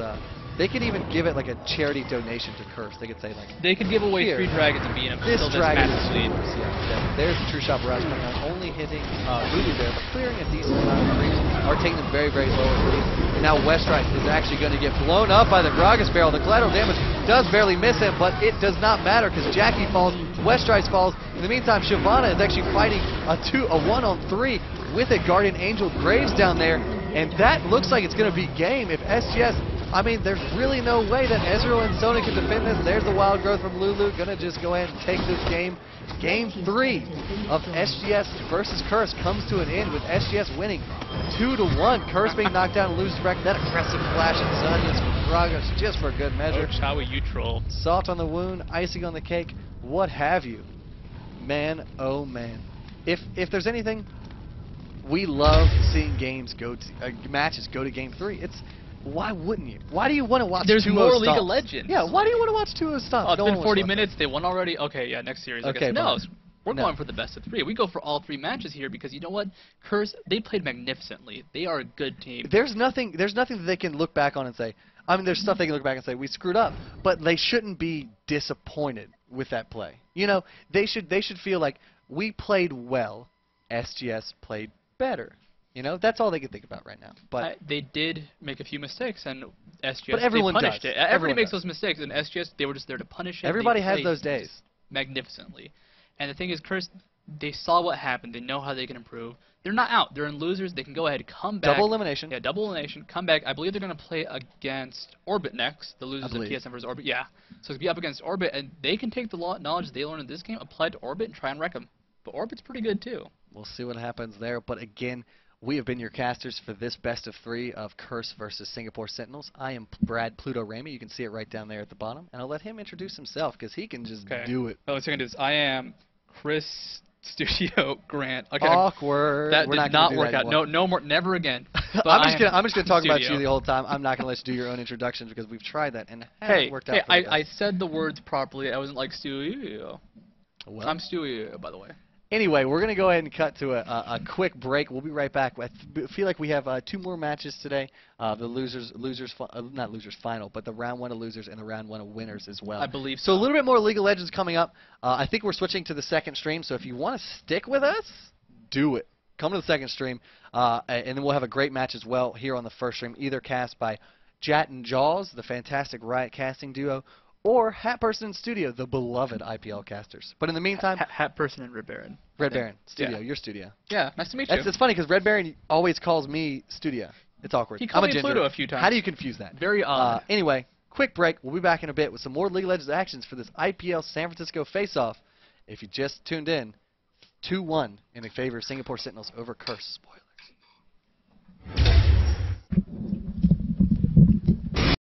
they could even give it like a charity donation to Curse. They could say like, they could give away here, 3 dragons and beat him. This dragon is lead. Yeah, there's the true shot barrage coming out, only hitting Lulu there, but clearing a decent amount of creeps, are taking them very, very low at least. And now Westrite is actually going to get blown up by the Gragas barrel. The collateral damage does barely miss him, but it does not matter because Jackie falls, Westrite falls. In the meantime, Shyvana is actually fighting a 1-on-3 with a Guardian Angel Graves down there, and that looks like it's going to be game if SGS. There's really no way that Ezreal and Sona can defend this. There's the wild growth from Lulu. Gonna just go ahead and take this game. Game 3 of SGS versus Curse comes to an end with SGS winning 2-1. Curse being knocked down and loses wreck. That aggressive flash and Zonius from Gragas just for good measure. Coach, how are you troll? Salt on the wound, icing on the cake, what have you. Man, oh man. If there's anything, we love seeing games matches go to game 3. Why wouldn't you? Why do you want to watch 2-0 There's more League stomps? of Legends. Yeah, why do you want to watch 2-0 stomps? Oh, it's been 40 minutes. They won already? Okay, yeah, next series, I guess. No, we're going for the best of 3. We go for all 3 matches here because you know what? Curse, they played magnificently. They are a good team. There's nothing that they can look back on and say, there's stuff they can look back and say, we screwed up. But they shouldn't be disappointed with that play. You know, they should feel like we played well, SGS played better. You know, that's all they can think about right now. But they did make a few mistakes, and SGS but everyone they punished does. it. Everybody makes does. those mistakes, and SGS they were just there to punish it. Everybody they has those days. Magnificently. And the thing is, Curse, they saw what happened. They know how they can improve. They're not out. They're in losers. They can go ahead, come back. Double elimination. Yeah, double elimination. Come back. I believe they're going to play against Orbit next. The losers of TSM versus Orbit. Yeah. So it's be up against Orbit, and they can take the knowledge they learned in this game, apply it to Orbit, and try and wreck them. But Orbit's pretty good too. We'll see what happens there. But again, we have been your casters for this best of 3 of Curse versus Singapore Sentinels. I am Brad Pluto Ramey. You can see it right down there at the bottom. And I'll let him introduce himself because he can just do it. Oh, what's going to do is I am Chris Studio Grant. Okay. Awkward. That We're did not not work out. anymore. No more. Never again. But I'm just gonna talk about Studio. you the whole time. I'm not gonna let you do your own introductions because we've tried that and it hasn't Hey, worked hey, out for the I best. said the words properly. I wasn't like Studio. Well, I'm Studio, by the way. anyway, we're going to go ahead and cut to a quick break. We'll be right back. Feel like we have 2 more matches today. The not losers final, but the round 1 of losers and the round 1 of winners as well. I believe So so. a little bit more League of Legends coming up. I think we're switching to the second stream, so if you want to stick with us, do it. Come to the second stream, and then we'll have a great match as well here on the first stream, either cast by Jat and Jaws, the fantastic Riot casting duo, or Hat Person in Studio, the beloved IPL casters. But in the meantime, Hat Person and Red Baron. Red Baron, Studio, Yeah. your Studio. Yeah, nice to meet you. It's funny because Red Baron always calls me Studio. It's awkward. He called I'm a me ginger. Pluto a few times. How do you confuse that? Very odd. Anyway, quick break. We'll be back in a bit with some more League of Legends actions for this IPL San Francisco face-off. If you just tuned in, 2-1 in favor of Singapore Sentinels over Curse. Spoiler.